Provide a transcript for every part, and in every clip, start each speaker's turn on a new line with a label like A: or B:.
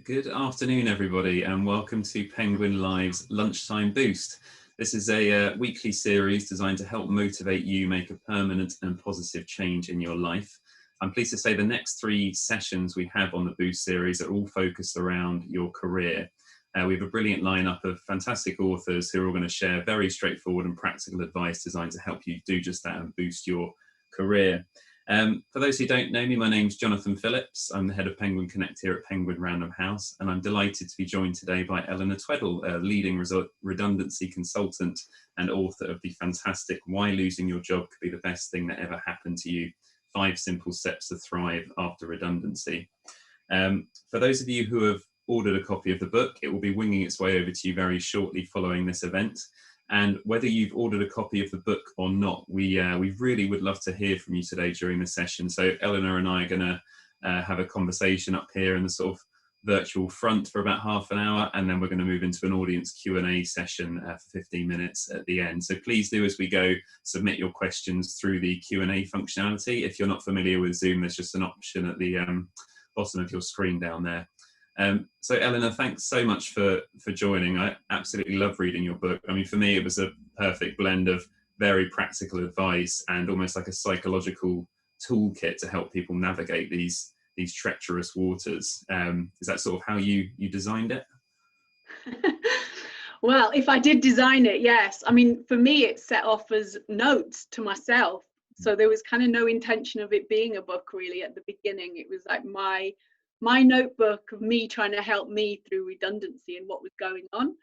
A: Good afternoon, everybody, and welcome to Penguin Live's Lunchtime Boost. This is a weekly series designed to help motivate you make a permanent and positive change in your life. I'm pleased to say the next 3 sessions we have on the Boost series are all focused around your career. We have a brilliant lineup of fantastic authors who are all going to share very straightforward and practical advice designed to help you do just that and boost your career. For those who don't know me, my name's Jonathan Phillips. I'm the head of Penguin Connect here at Penguin Random House, and I'm delighted to be joined today by Eleanor Tweddell, a leading redundancy consultant and author of the fantastic Why Losing Your Job Could Be the Best Thing That Ever Happened to You, 5 Simple Steps to Thrive After Redundancy. For those of you who have ordered a copy of the book, it will be winging its way over to you very shortly following this event. And whether you've ordered a copy of the book or not, we really would love to hear from you today during the session. So Eleanor and I are going to have a conversation up here in the sort of virtual front for about half an hour, and then we're going to move into an audience Q&A session for 15 minutes at the end. So please do, as we go, submit your questions through the Q&A functionality. If you're not familiar with Zoom, there's just an option at the bottom of your screen down there. So Eleanor, thanks so much for joining. I absolutely love reading your book. I mean, for me, it was a perfect blend of very practical advice and almost like a psychological toolkit to help people navigate these treacherous waters. Is that sort of how you designed it?
B: Well, if I did design it, yes. I mean, for me, it set off as notes to myself. So there was kind of no intention of it being a book really at the beginning. It was like my notebook of me trying to help me through redundancy and what was going on.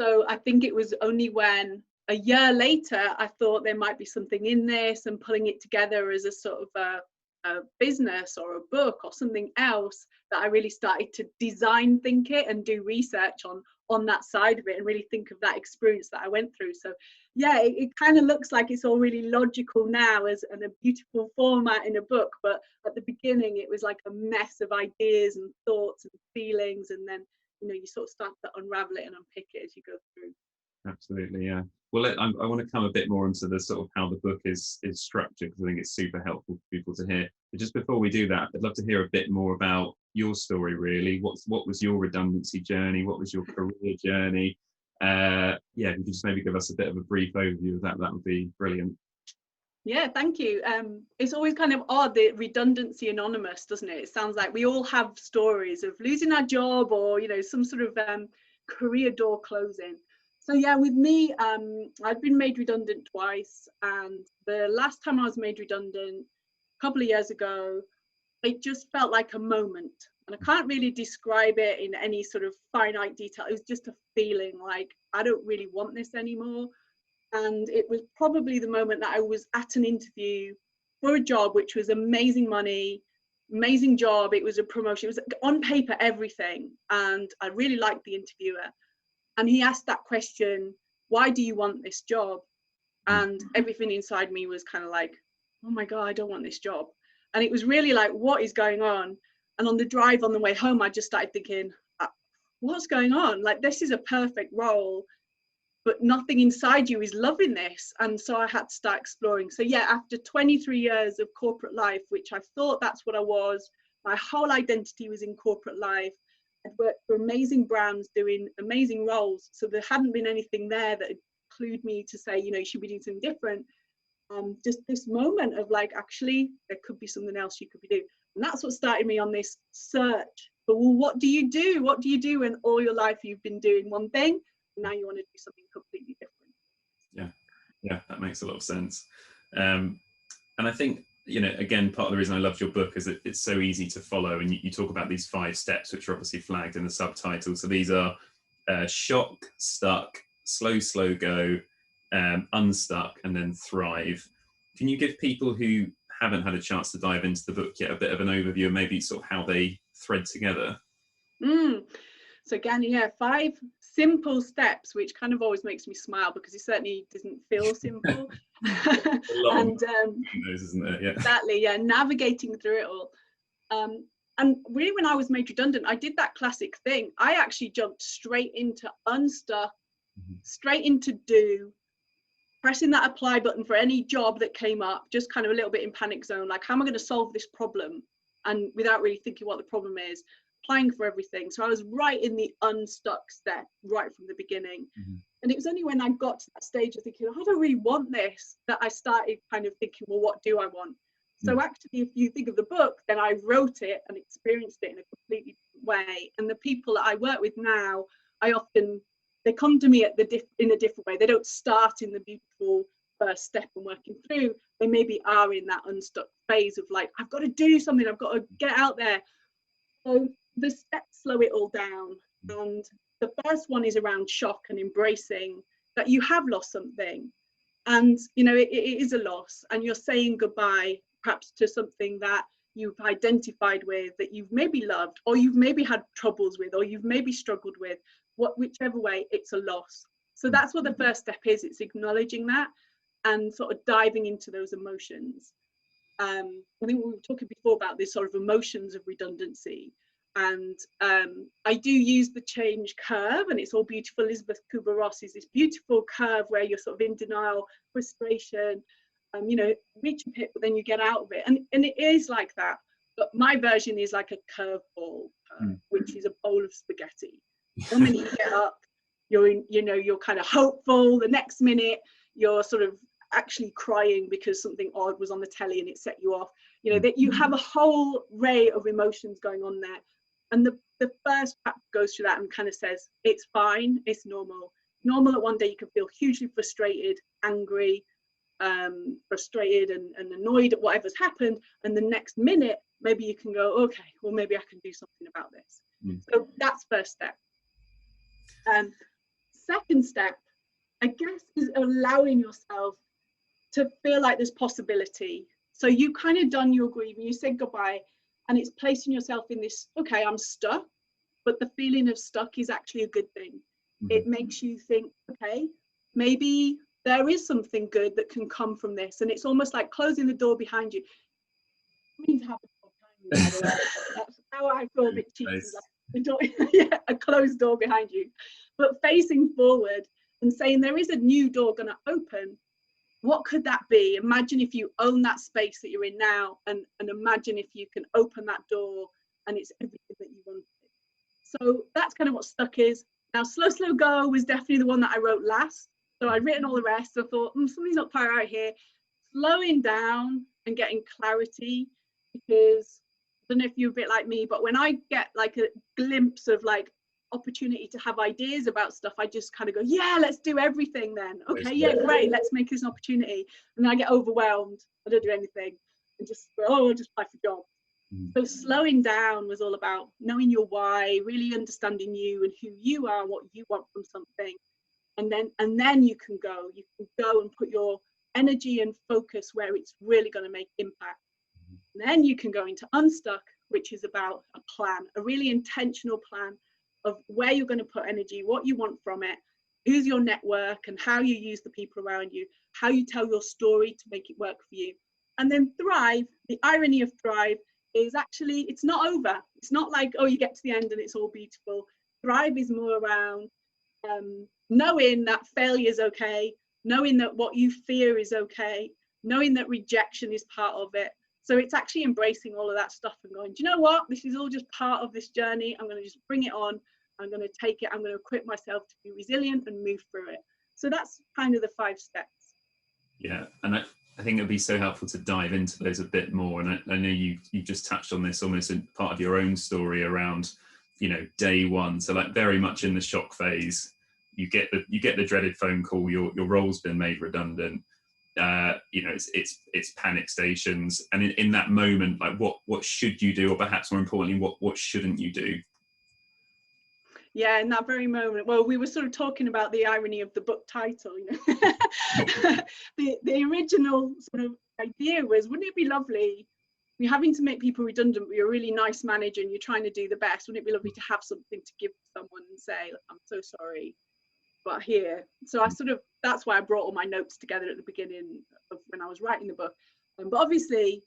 B: So I think it was only when a year later I thought there might be something in this, and pulling it together as a sort of a business or a book or something else, that I really started to design think it and do research on that side of it and really think of that experience that I went through. So yeah, it kind of looks like it's all really logical now as a beautiful format in a book, but at the beginning it was like a mess of ideas and thoughts and feelings, and then you sort of start to unravel it and unpick it as you go through.
A: Absolutely, yeah. Well, I want to come a bit more into the sort of how the book is structured, because I think it's super helpful for people to hear. But just before we do that, I'd love to hear a bit more about your story, really. What was your redundancy journey? What was your career journey? Yeah, if you could just maybe give us a bit of a brief overview of that would be brilliant.
B: Yeah, thank you. It's always kind of odd, the redundancy anonymous, doesn't it? It sounds like we all have stories of losing our job or some sort of career door closing. So yeah, with me, I'd been made redundant twice, and the last time I was made redundant a couple of years ago, it just felt like a moment, and I can't really describe it in any sort of finite detail. It was just a feeling like I don't really want this anymore. And it was probably the moment that I was at an interview for a job which was amazing money, amazing job. It was a promotion. It was on paper everything, and I really liked the interviewer. And he asked that question, why do you want this job? And everything inside me was kind of like, oh my God, I don't want this job. And it was really like, what is going on? And on the drive on the way home, I just started thinking, what's going on? Like, this is a perfect role, but nothing inside you is loving this. And so I had to start exploring. So yeah, after 23 years of corporate life, which I thought that's what I was, my whole identity was in corporate life. I'd worked for amazing brands doing amazing roles. So there hadn't been anything there that had clued me to say, you should be doing something different. Just this moment of like, actually, there could be something else you could be doing. And that's what started me on this search for, well, what do you do? What do you do when all your life you've been doing one thing, and now you want to do something completely different?
A: Yeah, that makes a lot of sense. And I think, again, part of the reason I loved your book is that it's so easy to follow, and you talk about these 5 steps, which are obviously flagged in the subtitle. So these are shock, stuck, slow go, unstuck, and then thrive. Can you give people who haven't had a chance to dive into the book yet a bit of an overview of maybe sort of how they thread together?
B: So again, yeah, 5 simple steps, which kind of always makes me smile because it certainly doesn't feel simple.
A: And those, isn't it? Yeah.
B: Exactly, yeah, navigating through it all. And really, when I was made redundant, I did that classic thing. I actually jumped straight into unstuck, straight into do, pressing that apply button for any job that came up, just kind of a little bit in panic zone, like, how am I going to solve this problem? And without really thinking what the problem is. applying for everything. So I was right in the unstuck step right from the beginning. And it was only when I got to that stage of thinking, I don't really want this, that I started kind of thinking, well, what do I want? So actually, if you think of the book, then I wrote it and experienced it in a completely different way. And the people that I work with now, they come to me in a different way. They don't start in the beautiful first step and working through. They maybe are in that unstuck phase of like, I've got to do something, I've got to get out there. So the steps slow it all down. And the first one is around shock and embracing that you have lost something. And, you know, it is a loss, and you're saying goodbye perhaps to something that you've identified with, that you've maybe loved, or you've maybe had troubles with, or you've maybe struggled with. Whichever way, it's a loss. So that's what the first step is. It's acknowledging that and sort of diving into those emotions. I think we were talking before about this sort of emotions of redundancy. And I do use the change curve, and it's all beautiful. Elizabeth Kubler-Ross is this beautiful curve where you're sort of in denial, frustration, you know, reach a pit, but then you get out of it. And it is like that. But my version is like a curveball, which is a bowl of spaghetti. 1 minute you get up, you're kind of hopeful. The next minute you're sort of actually crying because something odd was on the telly and it set you off. You know, that you have a whole array of emotions going on there. And the first chapter goes through that and kind of says, it's fine, it's normal. Normal that one day you can feel hugely frustrated, angry, frustrated and annoyed at whatever's happened. And the next minute, maybe you can go, okay, well, maybe I can do something about this. So that's first step. Second step, I guess, is allowing yourself to feel like there's possibility. So you kind of done your grieving, you said goodbye, and it's placing yourself in this, okay, I'm stuck, but the feeling of stuck is actually a good thing. It makes you think, okay, maybe there is something good that can come from this. And it's almost like closing the door behind you. I mean to have a door behind you, by the way. That's how I feel a bit cheesy. Like the door, yeah, a closed door behind you. But facing forward and saying there is a new door going to open. What could that be? Imagine if you own that space that you're in now, and imagine if you can open that door and it's everything that you wanted. So that's kind of what stuck is. Now, Slow, Slow Go was definitely the one that I wrote last. So I'd written all the rest. I thought, something's not quite right here. Slowing down and getting clarity, because I don't know if you're a bit like me, but when I get like a glimpse of like opportunity to have ideas about stuff, I just kind of go, yeah, let's do everything then. Okay, yeah, great, let's make this an opportunity. And then I get overwhelmed, I don't do anything, and just go, oh, I'll just apply for jobs. So slowing down was all about knowing your why, really understanding you and who you are, what you want from something. And then you can go and put your energy and focus where it's really going to make impact. And then you can go into Unstuck, which is about a plan, a really intentional plan of where you're going to put energy, what you want from it, who's your network, and how you use the people around you, how you tell your story to make it work for you. And then Thrive, the irony of Thrive is actually, it's not over. It's not like, oh, you get to the end and it's all beautiful. Thrive is more around knowing that failure is okay, knowing that what you fear is okay, knowing that rejection is part of it. So it's actually embracing all of that stuff and going, do you know what? This is all just part of this journey. I'm going to just bring it on. I'm going to take it. I'm going to equip myself to be resilient and move through it. So that's kind of the 5 steps.
A: Yeah. And I think it'd be so helpful to dive into those a bit more. And I know you just touched on this almost in part of your own story around, you know, day one. So like very much in the shock phase, you get the dreaded phone call, your role's been made redundant. You know, it's panic stations, and in that moment, like what should you do, or perhaps more importantly, what shouldn't you do?
B: Yeah, in that very moment. Well, we were sort of talking about the irony of the book title, you know. the original sort of idea was, wouldn't it be lovely, you're having to make people redundant, but you're a really nice manager and you're trying to do the best, wouldn't it be lovely to have something to give someone and say, I'm so sorry, but here. So I sort of, that's why I brought all my notes together at the beginning of when I was writing the book. But obviously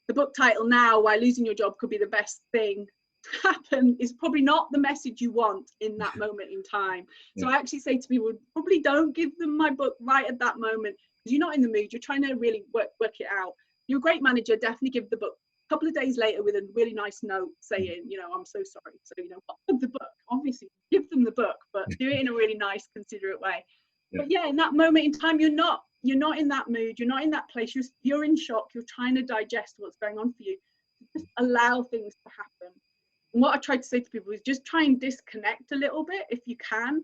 B: the book title now, Why Losing Your Job Could Be the Best Thing to Happen, is probably not the message you want in that moment in time. So I actually say to people, probably don't give them my book right at that moment, because you're not in the mood, you're trying to really work it out. You're a great manager, definitely give the book couple of days later with a really nice note saying, you know, I'm so sorry. So, you know, the book, obviously give them the book, but do it in a really nice, considerate way.
A: Yeah.
B: But yeah, in that moment in time, you're not in that mood, you're not in that place, you're in shock, you're trying to digest what's going on for you. Just allow things to happen. And what I try to say to people is just try and disconnect a little bit if you can.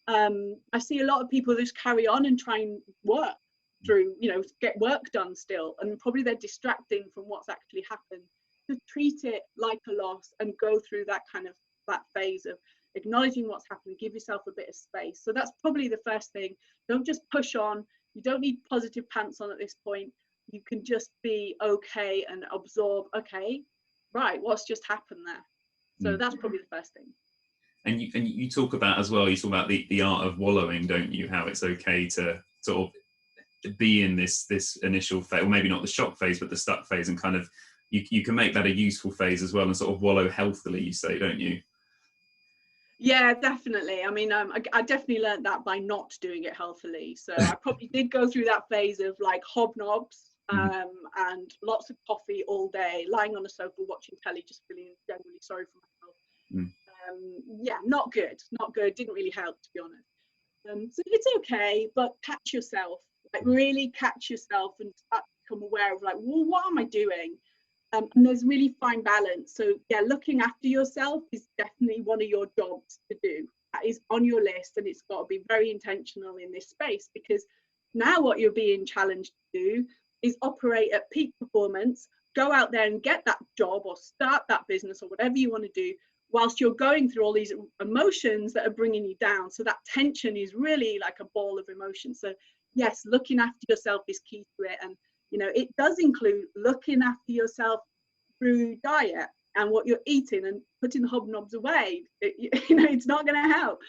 B: I see a lot of people just carry on and try and work through, you know, get work done still, and probably they're distracting from what's actually happened. To treat it like a loss and go through that phase of acknowledging what's happened, give yourself a bit of space. So that's probably the first thing. Don't just push on. You don't need positive pants on at this point. You can just be okay and absorb, okay, right, what's just happened there? So that's probably the first thing.
A: And you talk about as well, you talk about the art of wallowing, don't you? How it's okay to sort of be in this initial phase, or maybe not the shock phase, but the stuck phase, and kind of you can make that a useful phase as well, and sort of wallow healthily, you say, don't you?
B: Yeah, definitely. I mean, I definitely learned that by not doing it healthily. So I probably did go through that phase of like hobnobs and lots of coffee all day, lying on the sofa watching telly, just feeling generally sorry for myself. Yeah, not good. Didn't really help, to be honest. So it's okay, but catch yourself, like really catch yourself and start to become aware of like, well, what am I doing? And there's really fine balance. So yeah, looking after yourself is definitely one of your jobs to do. That is on your list, and it's got to be very intentional in this space, because now what you're being challenged to do is operate at peak performance, go out there and get that job or start that business or whatever you want to do, whilst you're going through all these emotions that are bringing you down. So that tension is really like a ball of emotion. So yes, looking after yourself is key to it. And you know, it does include looking after yourself through diet and what you're eating and putting the hobnobs away. You know, it's not going to help.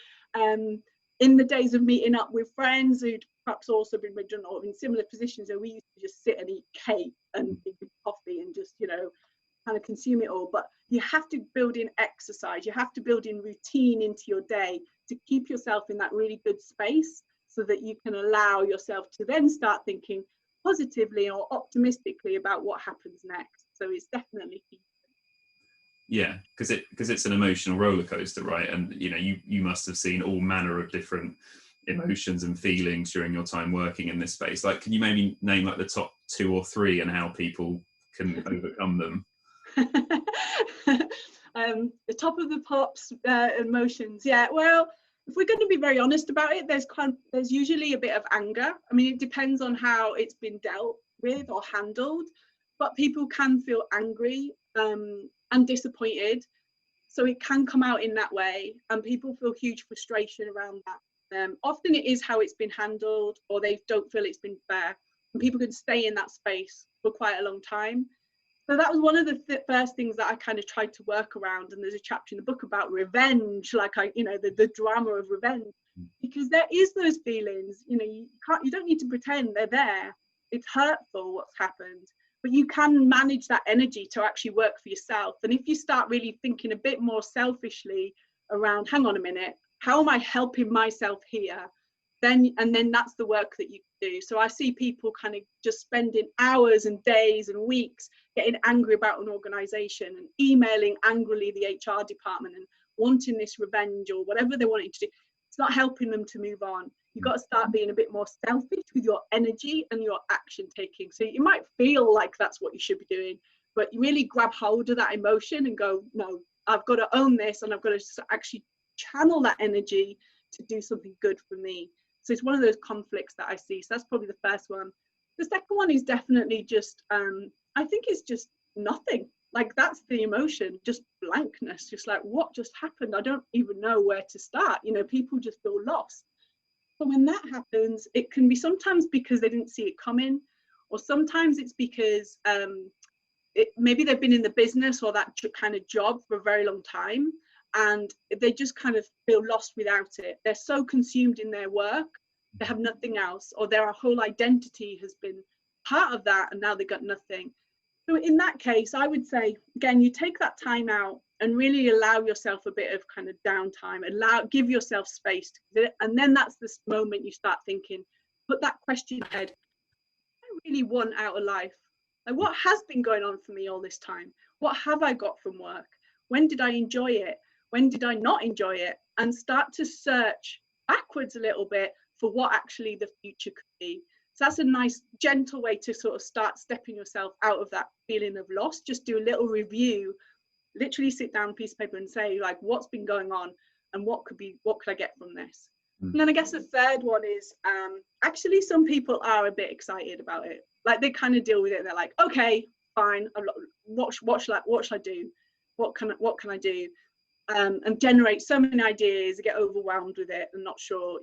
B: In the days of meeting up with friends who'd perhaps also been redundant or in similar positions, where we used to just sit and eat cake and drink coffee and just, you know, kind of consume it all. But you have to build in exercise. You have to build in routine into your day to keep yourself in that really good space, so that you can allow yourself to then start thinking positively or optimistically about what happens next. So it's definitely key.
A: Yeah, because it's an emotional roller coaster, right? And you know, you must have seen all manner of different emotions and feelings during your time working in this space. Like, can you maybe name like the top 2 or 3 and how people can overcome them?
B: The top of the pops emotions. Yeah, well, if we're going to be very honest about it, there's usually a bit of anger. I mean, it depends on how it's been dealt with or handled, but people can feel angry and disappointed. So it can come out in that way, and people feel huge frustration around that. Often it is how it's been handled, or they don't feel it's been fair, and people can stay in that space for quite a long time. So that was one of the first things that I kind of tried to work around. And there's a chapter in the book about revenge, like the drama of revenge, because there is those feelings. You know, you don't need to pretend they're there. It's hurtful what's happened, but you can manage that energy to actually work for yourself. And if you start really thinking a bit more selfishly around, hang on a minute, how am I helping myself here? Then that's the work that you do. So I see people kind of just spending hours and days and weeks getting angry about an organization and emailing angrily the HR department and wanting this revenge or whatever they're wanting to do. It's not helping them to move on. You've got to start being a bit more selfish with your energy and your action taking. So you might feel like that's what you should be doing, but you really grab hold of that emotion and go, no, I've got to own this, and I've got to actually channel that energy to do something good for me. So it's one of those conflicts that I see. So that's probably the first one. The second one is definitely just, I think it's just nothing. Like, that's the emotion, just blankness, just like, what just happened? I don't even know where to start. You know, people just feel lost. So when that happens, it can be sometimes because they didn't see it coming, or sometimes it's because maybe they've been in the business or that kind of job for a very long time, and they just kind of feel lost without it. They're so consumed in their work, they have nothing else, or their whole identity has been part of that, and now they've got nothing. So in that case, I would say, again, you take that time out and really allow yourself a bit of kind of downtime, give yourself space. And then that's this moment you start thinking, put that question in your head, what do I really want out of life? Like, what has been going on for me all this time? What have I got from work? When did I enjoy it? When did I not enjoy it? And start to search backwards a little bit for what actually the future could be. So that's a nice, gentle way to sort of start stepping yourself out of that feeling of loss. Just do a little review, literally sit down, piece of paper, and say, like, what's been going on and what could I get from this? And then I guess the third one is actually some people are a bit excited about it. Like, they kind of deal with it. They're like, okay, fine. What should I do? What can I do? And generate so many ideas, get overwhelmed with it and not sure,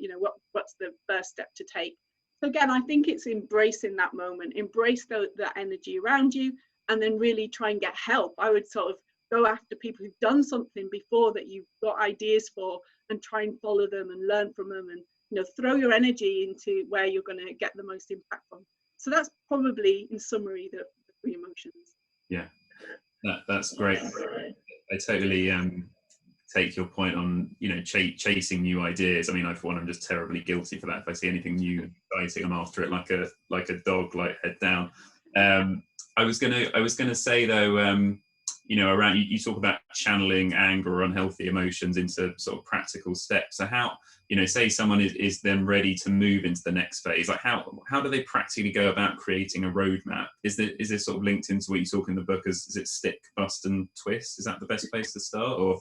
B: what's the first step to take. So again, I think it's embracing that moment, embrace that energy around you, and then really try and get help. I would sort of go after people who've done something before that you've got ideas for, and try and follow them and learn from them, and throw your energy into where you're going to get the most impact from. So that's probably, in summary, the three emotions.
A: Yeah, that's great. I totally take your point on chasing new ideas. I mean, for one, I'm just terribly guilty for that. If I see anything new exciting, I'm after it like a dog, like head down. I was gonna say though, around you talk about channeling anger or unhealthy emotions into sort of practical steps. So how, say someone is then ready to move into the next phase, like how do they practically go about creating a roadmap? Is this sort of linked into what you talk in the book as, is it stick, bust and twist? Is that the best place to start? Or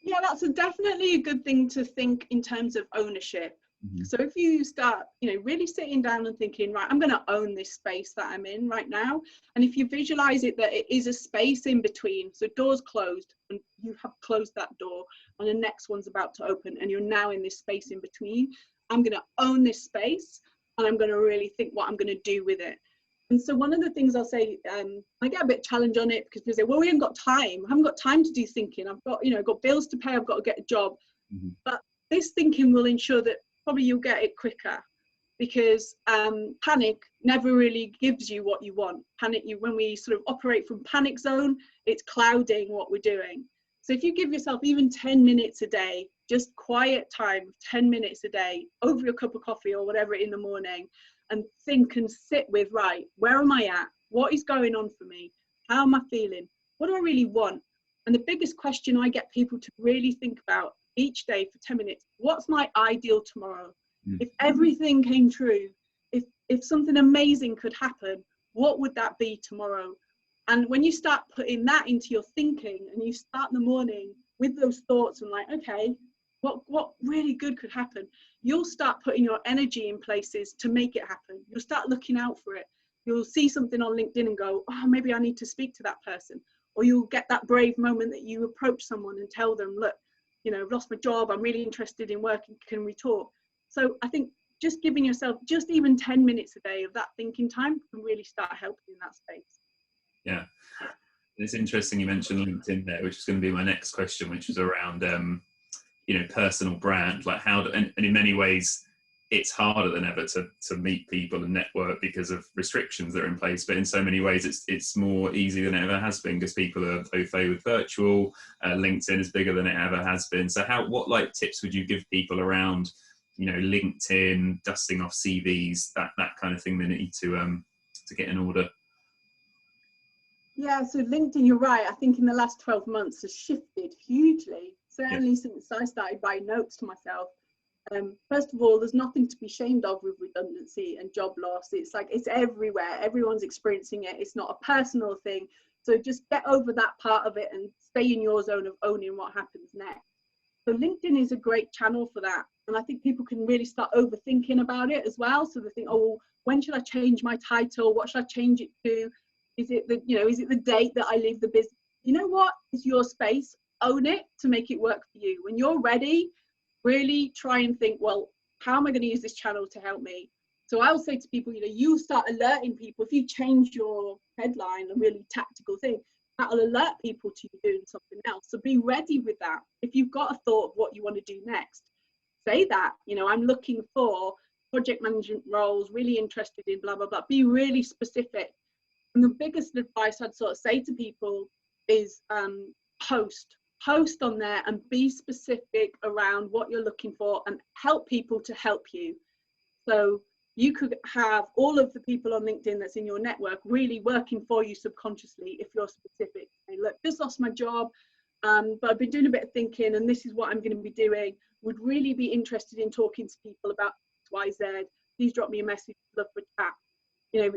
B: yeah, that's definitely a good thing to think in terms of ownership. Mm-hmm. So if you start, really sitting down and thinking, right, I'm going to own this space that I'm in right now. And if you visualize it, that it is a space in between. So door's closed and you have closed that door and the next one's about to open and you're now in this space in between. I'm going to own this space and I'm going to really think what I'm going to do with it. And so one of the things I'll say, I get a bit challenged on it because people say, well, we haven't got time. I haven't got time to do thinking. I've got, got bills to pay. I've got to get a job. Mm-hmm. But this thinking will ensure that probably you'll get it quicker, because panic never really gives you what you want. When we sort of operate from panic zone, it's clouding what we're doing. So if you give yourself even 10 minutes a day, just quiet time, 10 minutes a day over your cup of coffee or whatever in the morning, and think and sit with, right, where am I at? What is going on for me? How am I feeling? What do I really want? And the biggest question I get people to really think about each day for 10 minutes, what's my ideal tomorrow? Mm. If everything came true, if something amazing could happen, what would that be tomorrow? And when you start putting that into your thinking and you start the morning with those thoughts and like, okay, what really good could happen? You'll start putting your energy in places to make it happen. You'll start looking out for it. You'll see something on LinkedIn and go, oh, maybe I need to speak to that person. Or you'll get that brave moment that you approach someone and tell them, look, I've lost my job. I'm really interested in working. Can we talk? So I think just giving yourself just even 10 minutes a day of that thinking time can really start helping in that space.
A: Yeah. It's interesting you mentioned LinkedIn there, which is going to be my next question, which is around, personal brand, like and in many ways it's harder than ever to meet people and network because of restrictions that are in place, but in so many ways it's more easy than it ever has been because people are au fait with virtual. LinkedIn is bigger than it ever has been. So what tips would you give people around LinkedIn, dusting off CVs, that kind of thing they need to get in order?
B: Yeah, so LinkedIn, you're right. I think in the last 12 months has shifted hugely. Certainly since I started writing notes to myself. First of all, there's nothing to be ashamed of with redundancy and job loss. It's like, it's everywhere. Everyone's experiencing it. It's not a personal thing. So just get over that part of it and stay in your zone of owning what happens next. So LinkedIn is a great channel for that. And I think people can really start overthinking about it as well. So they think, oh, well, when should I change my title? What should I change it to? Is it the date that I leave the business? You know what? It's your space. Own it to make it work for you. When you're ready, really try and think, well, how am I going to use this channel to help me? So I'll say to people, you start alerting people. If you change your headline, a really tactical thing, that'll alert people to you doing something else. So be ready with that. If you've got a thought of what you want to do next, say that, I'm looking for project management roles, really interested in blah, blah, blah. Be really specific. And the biggest advice I'd sort of say to people is post on there and be specific around what you're looking for and help people to help you. So you could have all of the people on LinkedIn that's in your network really working for you subconsciously if you're specific. Hey, look, just lost my job, but I've been doing a bit of thinking and this is what I'm going to be doing. Would really be interested in talking to people about XYZ. Please drop me a message, love for chat. You know,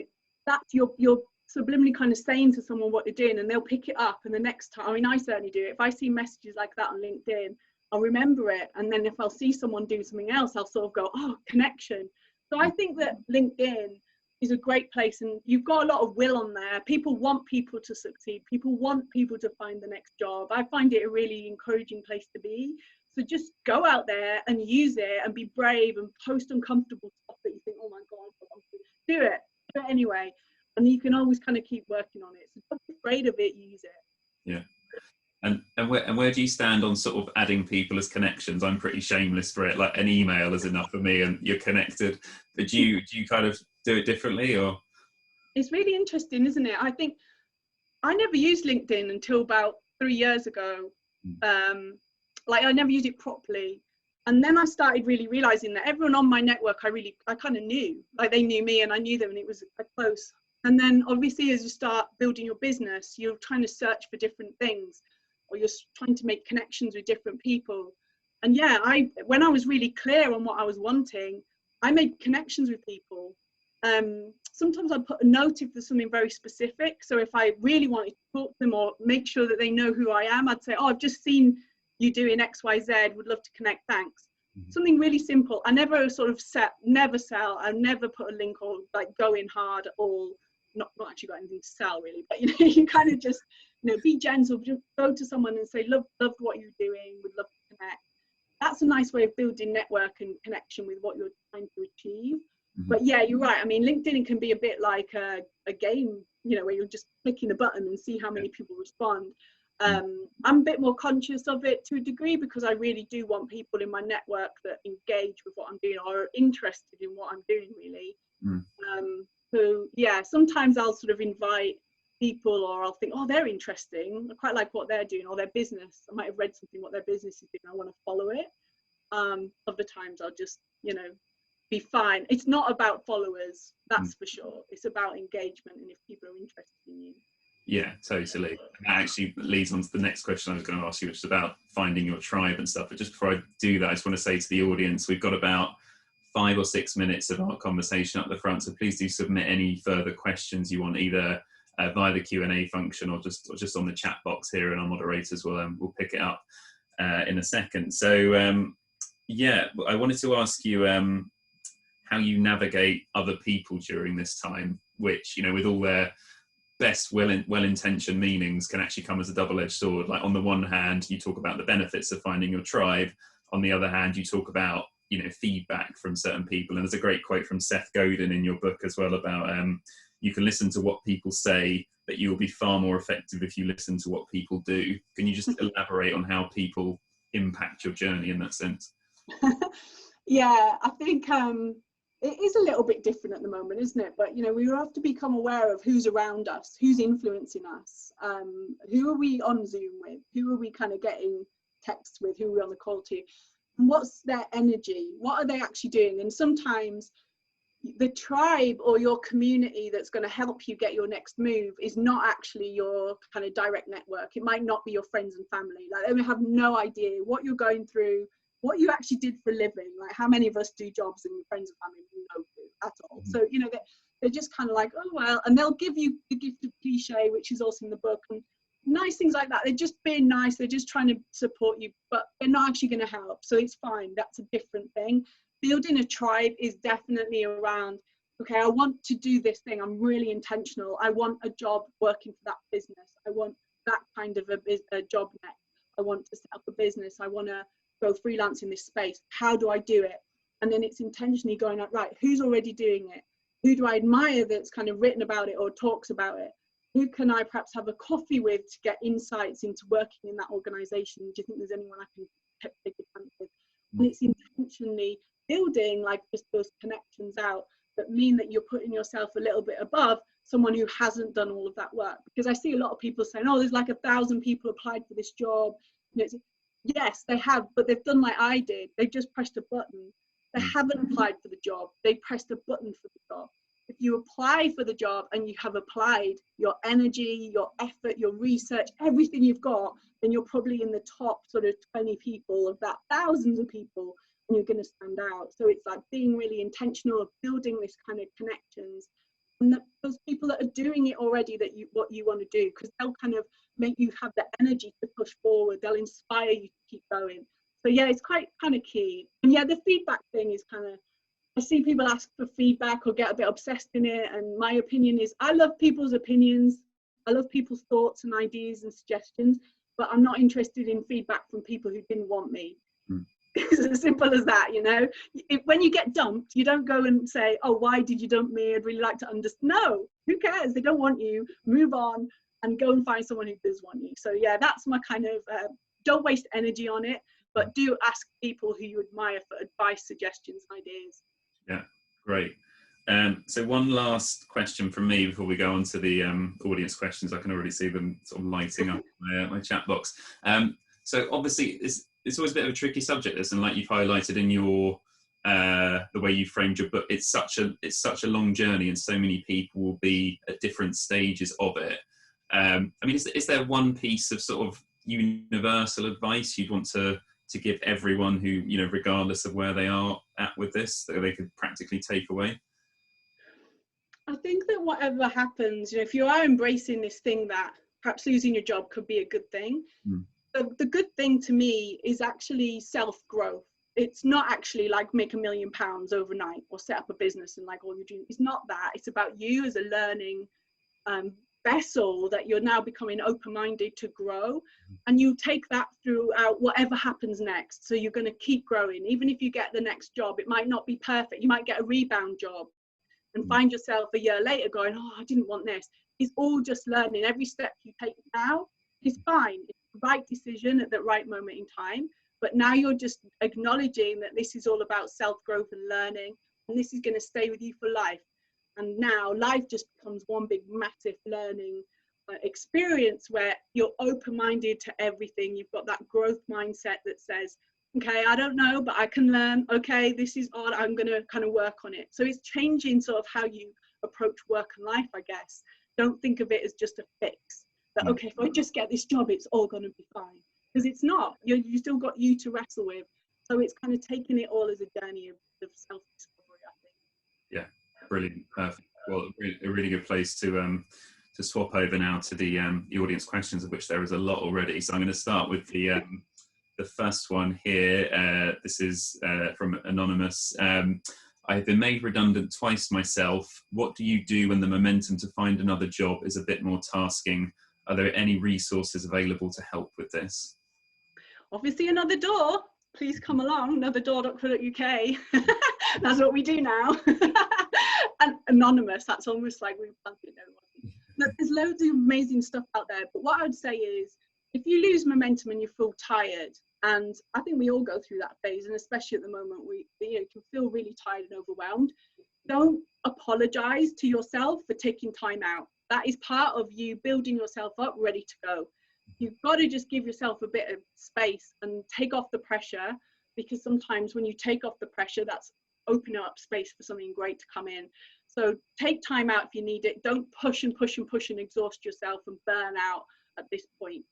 B: that's your subliminally kind of saying to someone what you're doing, and they'll pick it up. And the next time, I mean, I certainly do it. If I see messages like that on LinkedIn, I'll remember it. And then if I'll see someone do something else, I'll sort of go, oh, connection. So I think that LinkedIn is a great place, and you've got a lot of will on there. People want people to succeed. People want people to find the next job. I find it a really encouraging place to be. So just go out there and use it and be brave and post uncomfortable stuff that you think, oh my God, do it anyway. And you can always kind of keep working on it. So don't be afraid of it, use it.
A: Yeah. And where do you stand on sort of adding people as connections? I'm pretty shameless for it. Like an email is enough for me and you're connected. But do you kind of do it differently, or? It's
B: really interesting, isn't it? I think I never used LinkedIn until about 3 years ago. Like I never used it properly. And then I started really realizing that everyone on my network, I kind of knew, like they knew me and I knew them, and it was close. And then obviously as you start building your business, you're trying to search for different things, or you're trying to make connections with different people. And yeah, when I was really clear on what I was wanting, I made connections with people. Sometimes I'd put a note if there's something very specific. So if I really wanted to talk to them or make sure that they know who I am, I'd say, oh, I've just seen you doing XYZ, would love to connect, thanks. Something really simple. I never sort of never sell. I never put a link or like go in hard at all. Not actually got anything to sell really, but you know, you kind of just, you know, be gentle, just go to someone and say, love what you're doing, would love to connect. That's a nice way of building network and connection with what you're trying to achieve. But yeah, you're right. I mean, LinkedIn can be a bit like a game, you know, where you're just clicking a button and see how many people respond. I'm a bit more conscious of it to a degree because I really do want people in my network that engage with what I'm doing or are interested in what I'm doing really. So yeah, sometimes I'll sort of invite people, or I'll think, oh, they're interesting, I quite like what they're doing, or their business, I might have read something what their business is doing, I want to follow it. Other times I'll just, you know, be fine. It's not about followers, that's for sure. It's about engagement and if people are interested in you.
A: Yeah, totally. And that actually leads on to the next question I was going to ask you, which is about finding your tribe and stuff. But just before I do that, I just want to say to the audience, we've got about 5 or 6 minutes of our conversation up the front. So please do submit any further questions you want, either via the Q&A function or just on the chat box here, and our moderators will pick it up in a second. So yeah, I wanted to ask you how you navigate other people during this time, which, you know, with all their best well-intentioned meanings, can actually come as a double-edged sword. Like on the one hand, you talk about the benefits of finding your tribe. On the other hand, you talk about, you know, feedback from certain people. And there's a great quote from Seth Godin in your book as well about you can listen to what people say, but you'll be far more effective if you listen to what people do. Can you just elaborate on how people impact your journey in that sense?
B: Yeah, I think it is a little bit different at the moment, isn't it? But, you know, we have to become aware of who's around us, who's influencing us, who are we on Zoom with, who are we kind of getting texts with, who are we on the call to, and what's their energy, what are they actually doing? And sometimes the tribe or your community that's going to help you get your next move is not actually your kind of direct network. It might not be your friends and family. Like, they have no idea what you're going through, what you actually did for a living. Like, how many of us do jobs and friends and family know at all? So, you know, they're just kind of like, oh, well, and they'll give you the gift of cliche, which is also in the book, and nice things like that. They're just being nice. They're just trying to support you, but they're not actually going to help. So it's fine. That's a different thing. Building a tribe is definitely around, okay, I want to do this thing. I'm really intentional. I want a job working for that business. I want that kind of a job next. I want to set up a business. I want to go freelance in this space. How do I do it? And then it's intentionally going out, right, who's already doing it? Who do I admire that's kind of written about it or talks about it? Who can I perhaps have a coffee with to get insights into working in that organization? Do you think there's anyone I can take a chance with? And it's intentionally building like just those connections out that mean that you're putting yourself a little bit above someone who hasn't done all of that work. Because I see a lot of people saying, oh, there's like 1,000 people applied for this job. You know, yes, they have, but they've done like I did. They just pressed a button. They haven't applied for the job. They pressed a button for the job. If you apply for the job and you have applied your energy, your effort, your research, everything you've got, then you're probably in the top sort of 20 people of that thousands of people, and you're going to stand out. So it's like being really intentional of building this kind of connections, and those people that are doing it already, that what you want to do, because they'll kind of make you have the energy to push forward. They'll inspire you to keep going. So yeah, it's quite kind of key. And yeah, the feedback thing is kind of, I see people ask for feedback or get a bit obsessed in it. And my opinion is, I love people's opinions. I love people's thoughts and ideas and suggestions, but I'm not interested in feedback from people who didn't want me. It's as simple as that, you know. When you get dumped, you don't go and say, oh, why did you dump me? I'd really like to understand. No, who cares? They don't want you. Move on and go and find someone who does want you. So yeah, that's my kind of, don't waste energy on it, but do ask people who you admire for advice, suggestions, ideas.
A: Yeah, great. So one last question from me before we go on to the audience questions. I can already see them sort of lighting up my chat box. So obviously it's always a bit of a tricky subject, this, and like you've highlighted in your the way you framed your book, it's such a long journey, and so many people will be at different stages of it. I mean, is there one piece of sort of universal advice you'd want to give everyone who, you know, regardless of where they are at with this, that they could practically take away?
B: I think that whatever happens, you know, if you are embracing this thing that perhaps losing your job could be a good thing, the good thing to me is actually self-growth. It's not actually like make £1 million overnight or set up a business and like all you're doing. It's not that. It's about you as a learning vessel that you're now becoming open-minded to grow, and you take that throughout whatever happens next. So you're going to keep growing. Even if you get the next job, it might not be perfect. You might get a rebound job and find yourself a year later going, oh, I didn't want this. It's all just learning. Every step you take now is fine. It's the right decision at the right moment in time. But now you're just acknowledging that this is all about self-growth and learning, and this is going to stay with you for life. And now life just becomes one big massive learning experience where you're open-minded to everything. You've got that growth mindset that says, okay, I don't know, but I can learn. Okay, this is odd. I'm going to kind of work on it. So it's changing sort of how you approach work and life, I guess. Don't think of it as just a fix. That, okay, if I just get this job, it's all going to be fine. Because it's not. You still got you to wrestle with. So it's kind of taking it all as a journey of self-discovery, I think.
A: Yeah, brilliant. Perfect. Well, a really good place to swap over now to the audience questions, of which there is a lot already. So I'm going to start with the first one here. This is from Anonymous. I have been made redundant twice myself. What do you do when the momentum to find another job is a bit more tasking? Are there any resources available to help with this?
B: Obviously, Another Door. Please come along, anotherdoor.co.uk. That's what we do now. And Anonymous, that's almost like we've planted everyone. There's loads of amazing stuff out there. But what I would say is, if you lose momentum and you feel tired, and I think we all go through that phase, and especially at the moment, we can feel really tired and overwhelmed. Don't apologize to yourself for taking time out. That is part of you building yourself up, ready to go. You've got to just give yourself a bit of space and take off the pressure, because sometimes when you take off the pressure, that's opening up space for something great to come in. So take time out if you need it. Don't push and push and push and exhaust yourself and burn out at this point.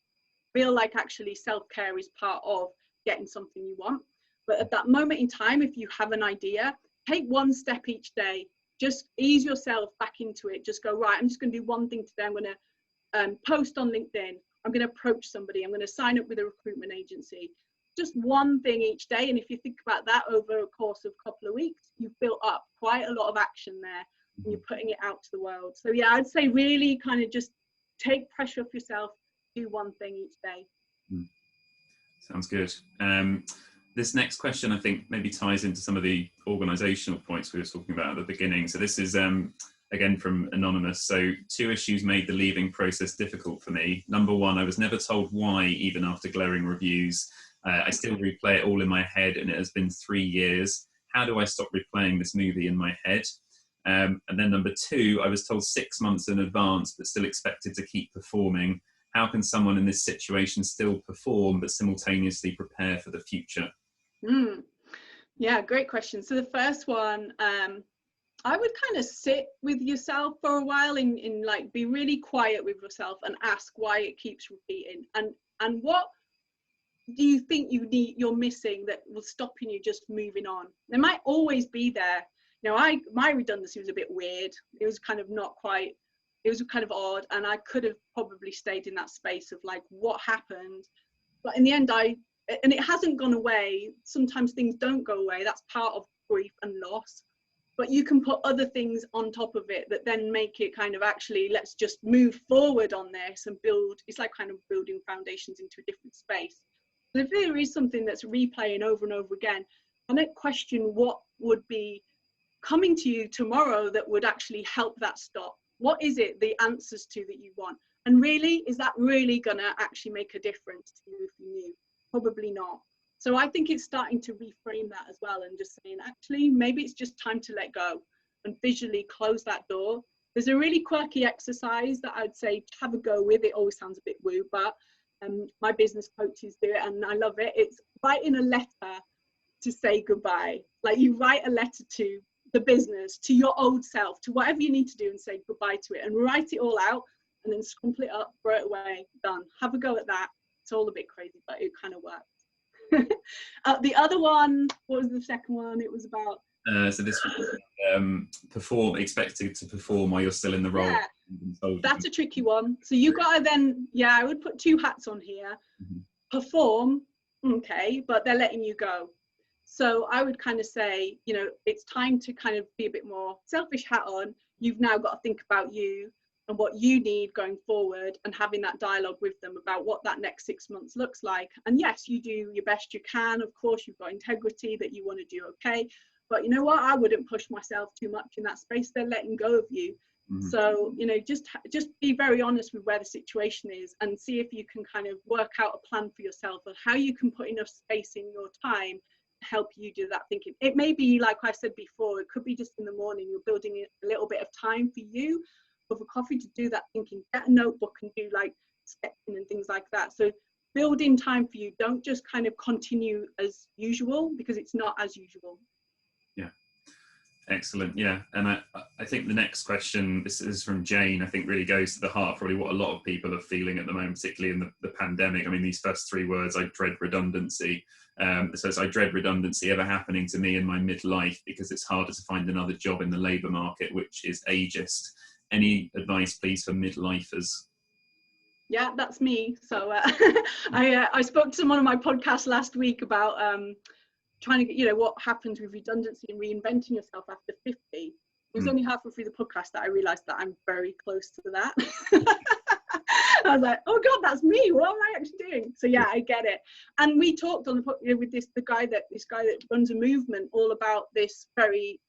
B: Feel like actually self-care is part of getting something you want. But at that moment in time, if you have an idea, take one step each day. Just ease yourself back into it. Just go, right, I'm just going to do one thing today. I'm going to post on LinkedIn. I'm going to approach somebody. I'm going to sign up with a recruitment agency. Just one thing each day. And if you think about that over a course of a couple of weeks, you've built up quite a lot of action there, and you're putting it out to the world. So yeah, I'd say really kind of just take pressure off yourself. Do one thing each day.
A: Sounds good. This next question, I think, maybe ties into some of the organisational points we were talking about at the beginning. So this is, again, from Anonymous. So 2 issues made the leaving process difficult for me. Number 1, I was never told why, even after glowing reviews. I still replay it all in my head, and it has been 3 years. How do I stop replaying this movie in my head? And then number 2, I was told 6 months in advance, but still expected to keep performing. How can someone in this situation still perform, but simultaneously prepare for the future?
B: Yeah, great question. So the first one, I would kind of sit with yourself for a while in like be really quiet with yourself and ask why it keeps repeating, and what do you think you're missing that was stopping you just moving on. They might always be there. You know, my redundancy was a bit weird. It was kind of not quite, it was kind of odd, and I could have probably stayed in that space of like what happened. But in the end, and it hasn't gone away. Sometimes things don't go away. That's part of grief and loss. But you can put other things on top of it that then make it kind of actually, let's just move forward on this and build. It's like kind of building foundations into a different space. So if there is something that's replaying over and over again, I don't question what would be coming to you tomorrow that would actually help that stop. What is it, the answers to that you want? And really, is that really going to actually make a difference to you if you knew? Probably not. So I think it's starting to reframe that as well and just saying, actually, maybe it's just time to let go and visually close that door. There's a really quirky exercise that I'd say have a go with. It always sounds a bit woo, but my business coaches do it and I love it. It's writing a letter to say goodbye. Like you write a letter to the business, to your old self, to whatever you need to do and say goodbye to it and write it all out and then crumple it up, throw it away, done. Have a go at that. It's all a bit crazy, but it kind of works. The other one, what was the second one? It was about
A: so this was expected to perform while you're still in the role.
B: Yeah, that's a tricky one. So you gotta then, I would put two hats on here. Perform, okay, but they're letting you go. So I would kind of say, it's time to kind of be a bit more selfish hat on. You've now got to think about you and what you need going forward and having that dialogue with them about what that next 6 months looks like. And yes, you do your best you can. Of course, you've got integrity that you want to do okay. But you know what? I wouldn't push myself too much in that space. They're letting go of you. So, just be very honest with where the situation is and see if you can kind of work out a plan for yourself and how you can put enough space in your time to help you do that thinking. It may be, like I said before, it could be just in the morning, you're building a little bit of time for you over coffee to do that thinking. Get a notebook and do like sketching and things like that. So build in time for you. Don't just kind of continue as usual because it's not as usual.
A: Yeah. Excellent. Yeah. And I think the next question, this is from Jane, I think really goes to the heart, probably what a lot of people are feeling at the moment, particularly in the pandemic. I mean, these first three words, I dread redundancy. So it's, I dread redundancy ever happening to me in my midlife because it's harder to find another job in the labour market, which is ageist. Any advice, please, for midlifers?
B: Yeah, that's me. So I spoke to someone on my podcast last week about trying to, what happens with redundancy and reinventing yourself after 50. It was only halfway through the podcast that I realized that I'm very close to that. I was like, oh God, that's me. What am I actually doing? So yeah, I get it. And we talked on the with this guy that runs a movement all about this very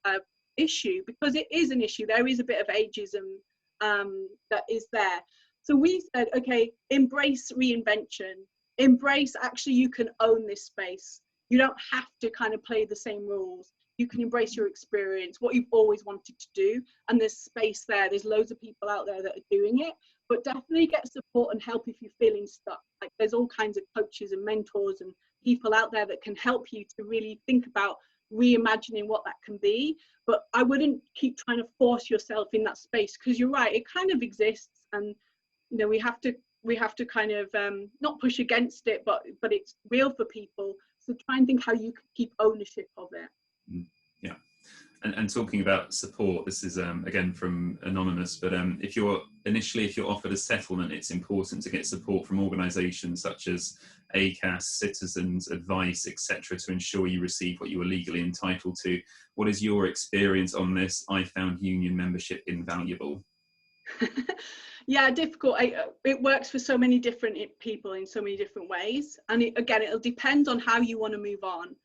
B: issue, because it is an issue. There is a bit of ageism that is there. So we said, okay, embrace reinvention. Embrace, actually, you can own this space. You don't have to kind of play the same rules. You can embrace your experience, what you've always wanted to do. And there's space there. There's loads of people out there that are doing it. But definitely get support and help if you're feeling stuck. Like there's all kinds of coaches and mentors and people out there that can help you to really think about reimagining what that can be. But I wouldn't keep trying to force yourself in that space, because you're right, it kind of exists. And we have to kind of not push against it, but it's real for people. So try and think how you can keep ownership of it.
A: Yeah. And talking about support, this is again from Anonymous, but if you're offered a settlement, it's important to get support from organisations such as ACAS, Citizens Advice, etc., to ensure you receive what you are legally entitled to. What is your experience on this? I found union membership invaluable.
B: Yeah, difficult. It works for so many different people in so many different ways. And it'll depend on how you want to move on.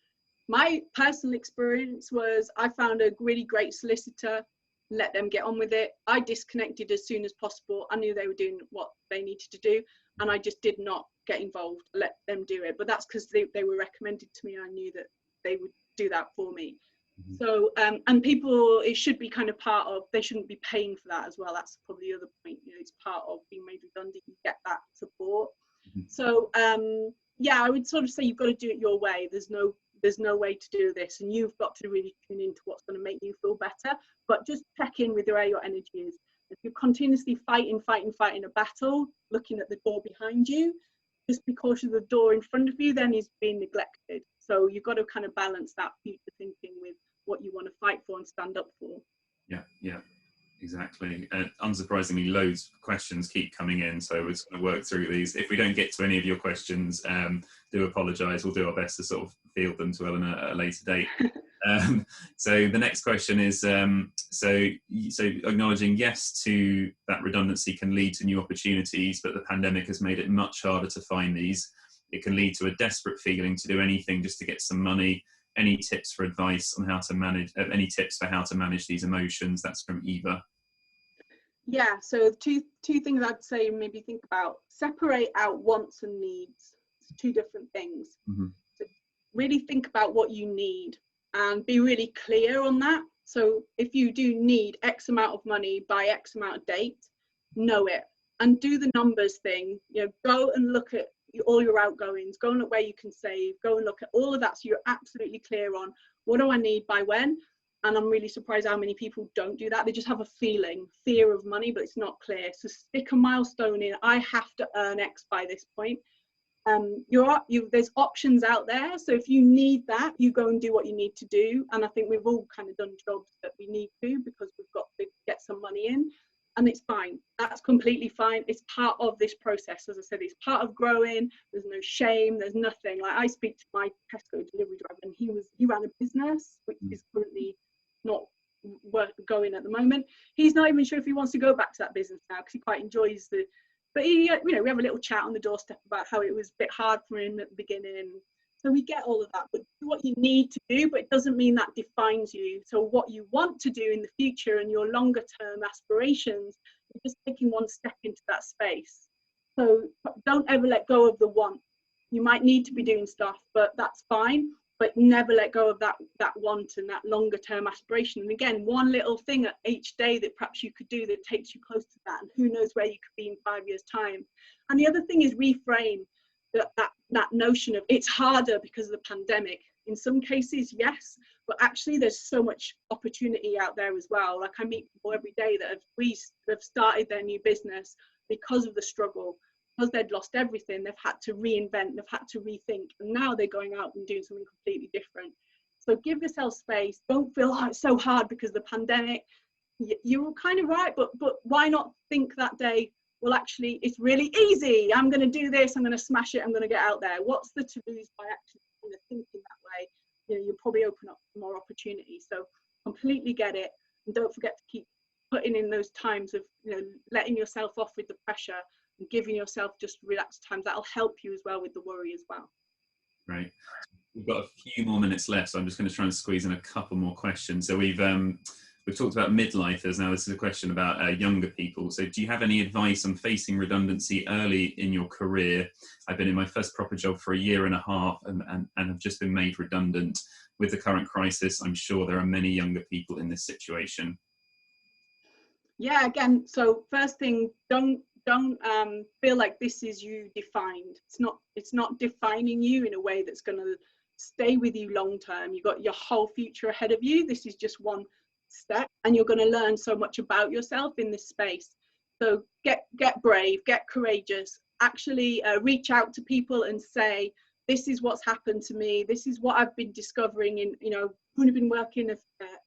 B: My personal experience was I found a really great solicitor, let them get on with it. I disconnected as soon as possible. I knew they were doing what they needed to do, and I just did not get involved, let them do it. But that's because they were recommended to me, and I knew that they would do that for me. So, and people, it should be kind of part of, they shouldn't be paying for that as well. That's probably the other point, it's part of being made redundant, you get that support. So, yeah, I would sort of say you've got to do it your way. There's no there's no way to do this, and you've got to really tune into what's going to make you feel better. But just check in with where your energy is. If you're continuously fighting a battle, looking at the door behind you, just be cautious of the door in front of you then is being neglected. So you've got to kind of balance that future thinking with what you want to fight for and stand up for.
A: Yeah, exactly. Unsurprisingly, loads of questions keep coming in, so we're just going to work through these. If we don't get to any of your questions, do apologise. We'll do our best to sort of field them to Eleanor at a later date. So the next question is, so acknowledging yes to that redundancy can lead to new opportunities, but the pandemic has made it much harder to find these. It can lead to a desperate feeling to do anything just to get some money. Any tips for advice on how to manage, any tips for how to manage these emotions? That's from Eva.
B: Yeah, so two things I'd say maybe think about. Separate out wants and needs. It's two different things.
A: Mm-hmm.
B: So really think about what you need and be really clear on that. So if you do need X amount of money by X amount of date, know it and do the numbers thing. You know, go and look at all your outgoings, go and look where you can save, go and look at all of that so you're absolutely clear on what do I need by when. And I'm really surprised how many people don't do that. They just have a fear of money, but it's not clear. So stick a milestone in. I have to earn X by this point. There's options out there. So if you need that, you go and do what you need to do. And I think we've all kind of done jobs that we need to because we've got to get some money in. And it's fine. That's completely fine. It's part of this process. As I said, it's part of growing. There's no shame. There's nothing. Like I speak to my Tesco delivery driver, and he ran a business which is currently not going at the moment. He's not even sure if he wants to go back to that business now because he quite enjoys the. But he, we have a little chat on the doorstep about how it was a bit hard for him at the beginning. So we get all of that, but do what you need to do, but it doesn't mean that defines you. So what you want to do in the future and your longer term aspirations, you're just taking one step into that space. So don't ever let go of the want. You might need to be doing stuff, but that's fine. But never let go of that want and that longer term aspiration. And again, one little thing at each day that perhaps you could do that takes you close to that. And who knows where you could be in 5 years' time. And the other thing is reframe that notion of it's harder because of the pandemic. In some cases, yes, but actually there's so much opportunity out there as well. Like I meet people every day that have started their new business because of the struggle, because they'd lost everything. They've had to reinvent, they've had to rethink, and now they're going out and doing something completely different. So give yourself space. Don't feel it's so hard because of the pandemic. You're kind of right, but why not think that day, well, actually, it's really easy. I'm going to do this. I'm going to smash it. I'm going to get out there. What's the to lose by actually kind of thinking that way? You know, you'll probably open up more opportunities. So completely get it. And don't forget to keep putting in those times of, you know, letting yourself off with the pressure and giving yourself just relaxed times. That'll help you as well with the worry as well.
A: Right. We've got a few more minutes left, so I'm just going to try and squeeze in a couple more questions. So we've talked about midlifers. Now this is a question about younger people. So do you have any advice on facing redundancy early in your career? I've been in my first proper job for 1.5 years and have just been made redundant. With the current crisis, I'm sure there are many younger people in this situation.
B: Yeah, again, so first thing, don't feel like this is you defined. It's not defining you in a way that's going to stay with you long term. You've got your whole future ahead of you. This is just one step, and you're going to learn so much about yourself in this space. So get brave, get courageous, actually reach out to people and say, this is what's happened to me, this is what I've been discovering in, you know, I've only been working a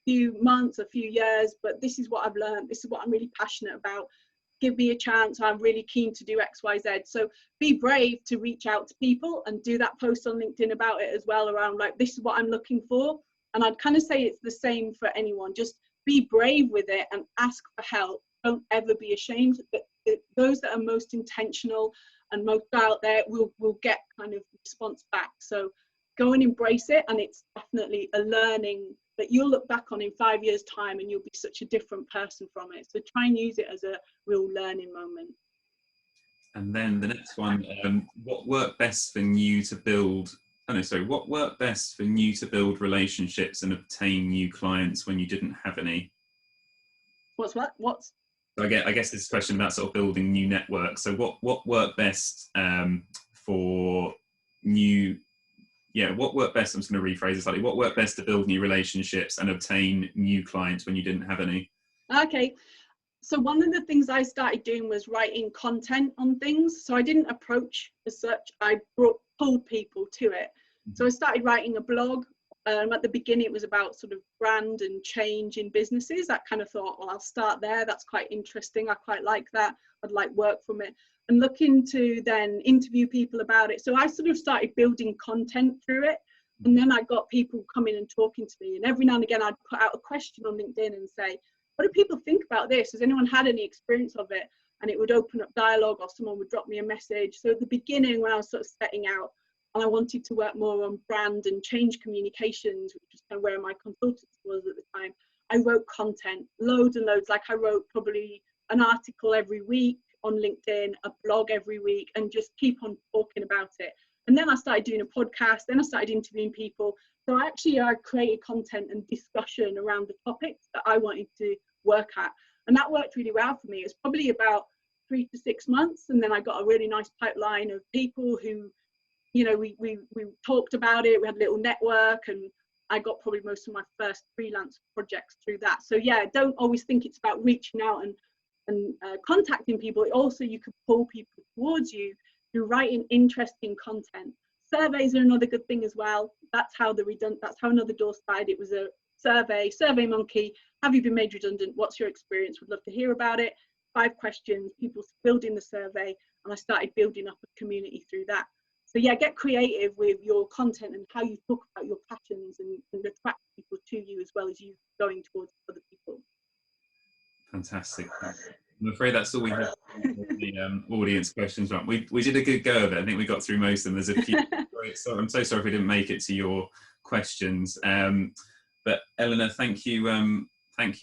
B: few months, a few years, but this is what I've learned, this is what I'm really passionate about, give me a chance, I'm really keen to do XYZ. So be brave to reach out to people and do that post on LinkedIn about it as well, around like, this is what I'm looking for. And I'd kind of say it's the same for anyone. Just be brave with it and ask for help. Don't ever be ashamed. Those that are most intentional and most out there will get kind of response back. So go and embrace it. And it's definitely a learning that you'll look back on in 5 years' time and you'll be such a different person from it. So try and use it as a real learning moment.
A: And then the next one, what worked best for you to build what worked best for you to build relationships and obtain new clients when you didn't have any?
B: What's?
A: So I guess this is a question about sort of building new networks. So what worked best for new what worked best, I'm just going to rephrase it slightly, what worked best to build new relationships and obtain new clients when you didn't have any?
B: Okay. So one of the things I started doing was writing content on things. So I didn't approach as such, I pulled people to it. So I started writing a blog. At the beginning, it was about sort of brand and change in businesses. I kind of thought, well, I'll start there. That's quite interesting. I quite like that. I'd like work from it. And looking to then interview people about it. So I sort of started building content through it. And then I got people coming and talking to me. And every now and again, I'd put out a question on LinkedIn and say, what do people think about this? Has anyone had any experience of it? And it would open up dialogue, or someone would drop me a message. So at the beginning, when I was sort of setting out, and I wanted to work more on brand and change communications, which was kind of where my consultancy was at the time, I wrote content, loads and loads. Like I wrote probably an article every week on LinkedIn, a blog every week, and just keep on talking about it. And then I started doing a podcast, then I started interviewing people. So I created content and discussion around the topics that I wanted to work at. And that worked really well for me. It was probably about 3 to 6 months. And then I got a really nice pipeline of people who, you know, we talked about it. We had a little network, and I got probably most of my first freelance projects through that. So yeah, don't always think it's about reaching out and contacting people. Also, you can pull people towards you through writing interesting content. Surveys are another good thing as well. That's how another door started. It was a survey monkey. Have you been made redundant? What's your experience? Would love to hear about it. 5 questions, people filled in the survey, and I started building up a community through that. So yeah, get creative with your content and how you talk about your passions, and attract people to you as well as you going towards other people.
A: Fantastic. I'm afraid that's all we have for the audience questions. We did a good go of it. I think we got through most of them. There's a few. I'm so sorry if we didn't make it to your questions. But Eleanor, thank you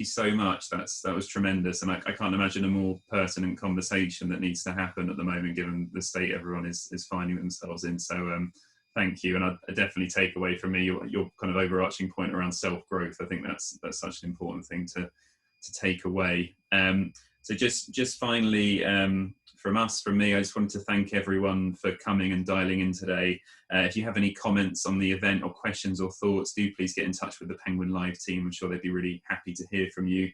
A: so much. That was tremendous, and I can't imagine a more pertinent conversation that needs to happen at the moment, given the state everyone is finding themselves in. So thank you, and I definitely take away from me your kind of overarching point around self-growth. I think that's such an important thing to take away. So just finally, from me, I just wanted to thank everyone for coming and dialing in today. If you have any comments on the event or questions or thoughts, do please get in touch with the Penguin Live team. I'm sure they'd be really happy to hear from you.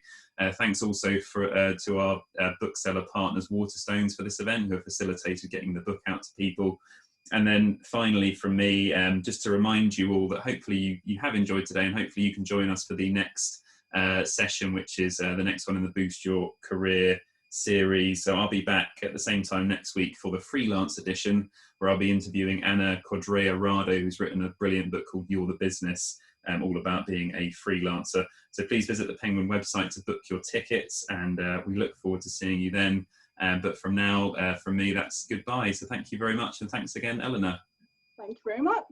A: Thanks also to our bookseller partners, Waterstones, for this event, who have facilitated getting the book out to people. And then finally from me, just to remind you all that hopefully you have enjoyed today, and hopefully you can join us for the next session, which is the next one in the Boost Your Career series. So I'll be back at the same time next week for the freelance edition, where I'll be interviewing Anna Codrea-Rado, who's written a brilliant book called You're the Business, all about being a freelancer. So please visit the Penguin website to book your tickets, and we look forward to seeing you then. But from now, from me, that's goodbye. So thank you very much, and thanks again, Eleanor.
B: Thank you very much.